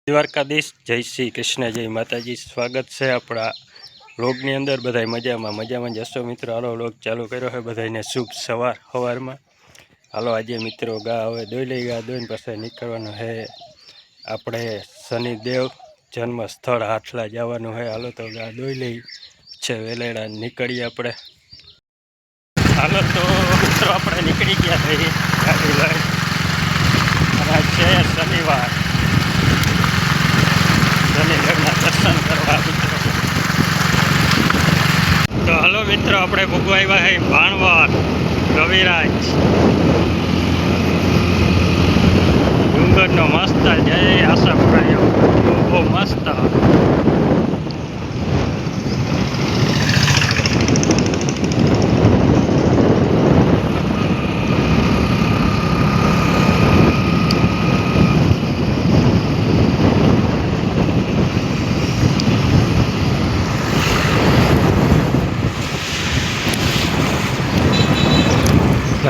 દ્વારકાધીશ, જય શ્રી કૃષ્ણ, જય માતાજી। સ્વાગત છે આપણા વ્લોગની અંદર। બધાય મજામાં જશો મિત્રો। હાલો વ્લોગ ચાલુ કર્યો છે। બધાને શુભ સવારમાં। હાલો આજે મિત્રો ગા હવે દોઈ લઈ, ગા દોઈને પછી નીકળવાનું છે આપણે શનિદેવ જન્મ સ્થળ હાથલા જવાનું છે। હાલો તો ગા દોઈ લઈ છે, વેલેડા નીકળીએ આપણે। હાલો તો મિત્રો આપણે નીકળી ગયા છીએ ગાડી લઈ, અને છે શનિવાર, શનિદેવના દર્શન કરવા મિત્રો। તો હાલો મિત્રો આપણે ભોગવા આવ્યા છે ભાણવડ રવિરાજ ડુંગરનો મસ્ત જય આશાપુરા, બહુ મસ્ત।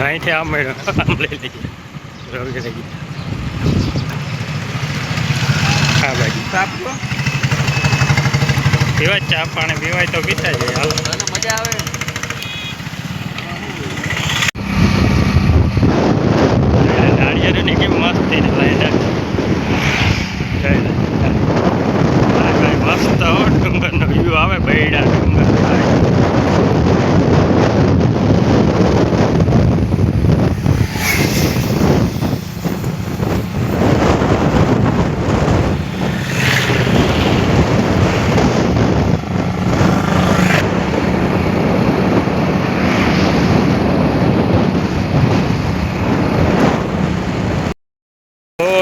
અહીંથી આમ આમ લઈ લઈએ રવિ લઈ હા બાજુ પીવાય ચા પાણી પીવાય તો પીતા જાય, હાલો મજા આવે। નાળિયેરની કેમ મસ્ત થઈને મસ્ત ડુંગરનો વ્યૂ આવે, બૈડા ડુંગર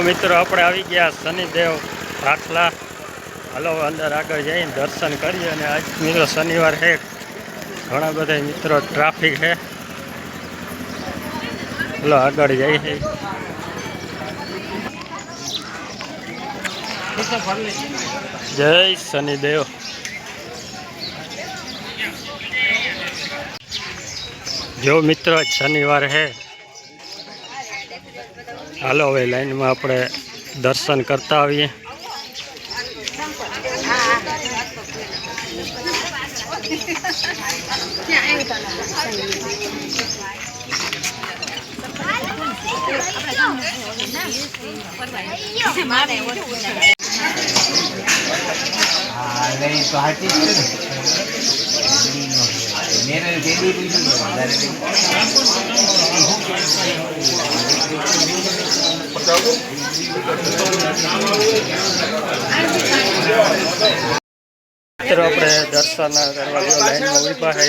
મિત્રો આપણે આવી ગયા શનિદેવ હાથલા। હાલો અંદર આગળ જઈને દર્શન કરીએ। અને આજ મિત્રો શનિવાર છે, ઘણા બધા મિત્રો ટ્રાફિક છે। હાલો આગળ જઈએ। જય શનિદેવ। જો મિત્રો શનિવાર છે, હાલો હવે લાઈનમાં આપણે દર્શન કરતા આવીએ। મિત્રો આપણે દર્શન કરવા જો લાઈનમાં ઉભા છે।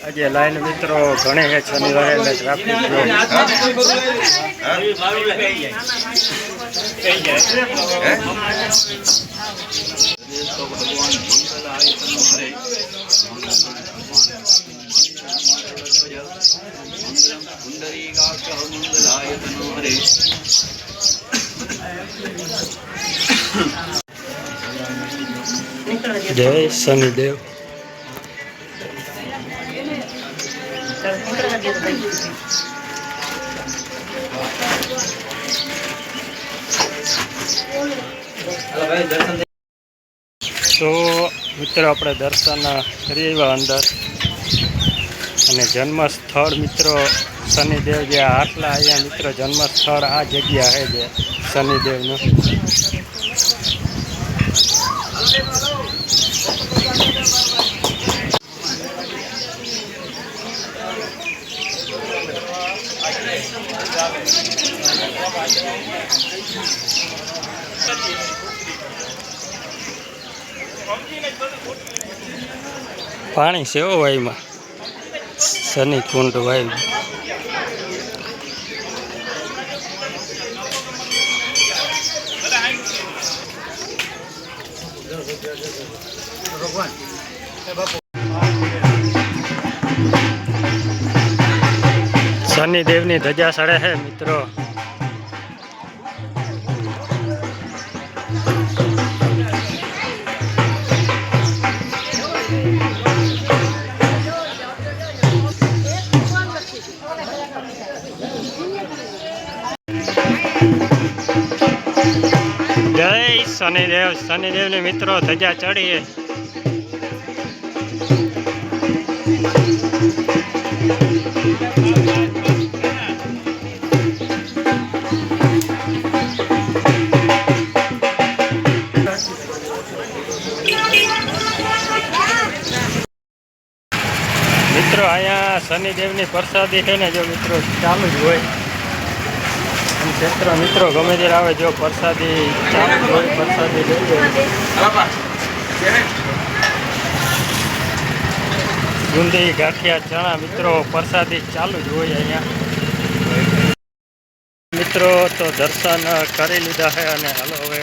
આજે લાઈન મિત્રો ઘણી છે શનિવારે, એટલે ટ્રાફિક જય શનિદેવ। તો મિત્રો આપણે દર્શન કરી આવ્યા અંદર, અને જન્મ સ્થળ મિત્રો શનિદેવ જે હાથલા, અહીંયા મિત્રો જન્મ સ્થળ આ જગ્યા છે જે શનિદેવનું। પાણી છે હો વાયમાં, શનિ કુંડ વાય। શનિદેવની ધજા સડે છે મિત્રો। જય શનિદેવ ને મિત્રો ધજા ચડીએ. મિત્રો અહીંયા શનિદેવની પ્રસાદી છે ને, જો મિત્રો ચાલુ જ હોય. મિત્રો ગમે ત્યારે આવે, જો પ્રસાદી ચાલુ જ હોય, પ્રસાદી લઈ જાય. ગુંદી ગાંઠિયા ચણા મિત્રો પ્રસાદી ચાલુ જ હોય અહીંયા. મિત્રો તો દર્શન કરી લીધા છે અને હાલો હવે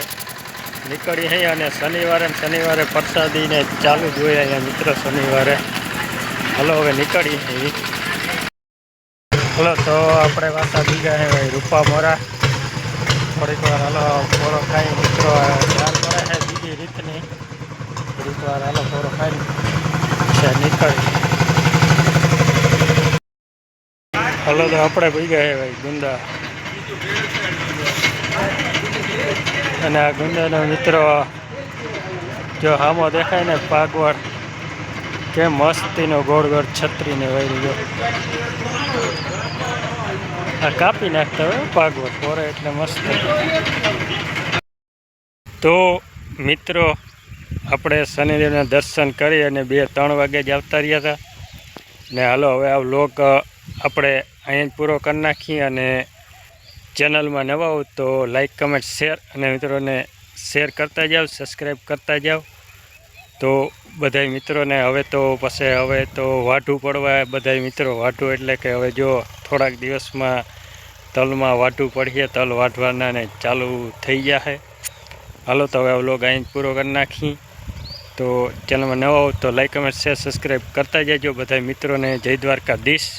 નીકળી છે. અને શનિવારે પ્રસાદીને ચાલુ જ હોય અહીંયા મિત્રો. શનિવારે હાલો હવે નીકળી છે. હાલો તો આપણે વાસા બીજા છે ભાઈ રૂપા મોરા. થોડીક વાર હાલો પોરો ખાઈ મિત્રો ધ્યાન કરે છે બીજી રીતની. થોડીક વાર હાલો પોરો ખાઈ નીકળી. હાલો તો આપણે ભીગા છે ભાઈ ગુંદા. અને આ ગુંદાનો મિત્રો જો હામો દેખાય ને પાગવડ, કે મસ્તીનો ગોળ ગોળ છત્રીને વળી ગયો. આ કાપી નાખતા હોય પાગવડ પોરે એટલે મસ્ત. તો મિત્રો આપણે શનિદેવના દર્શન કરી અને 2-3 વાગે જ આવતા રહ્યા હતા. ને હાલો હવે આ વ્લોગ આપણે અહીં જ પૂરો કરી નાખીએ. અને ચેનલમાં નવા હો તો લાઈક, કમેન્ટ, શેર અને મિત્રોને શેર કરતા જાઓ, સબસ્ક્રાઈબ કરતા જાઓ. તો બધાય મિત્રોને હવે તો વાઢું પડવા બધાય મિત્રો. વાઢું એટલે કે હવે જો થોડાક દિવસમાં તલમાં વાઢું પડીએ, તલ વાઢવાના ને ચાલુ થઈ જશે. હાલો તો હવે વ્લોગ અહીં પૂરો કરી નાખી. તો ચેનલમાં નવા હો તો લાઈક, કમેન્ટ, શેર, સબસ્ક્રાઈબ કરતા જજો બધાય મિત્રોને. જય દ્વારકાધીશ.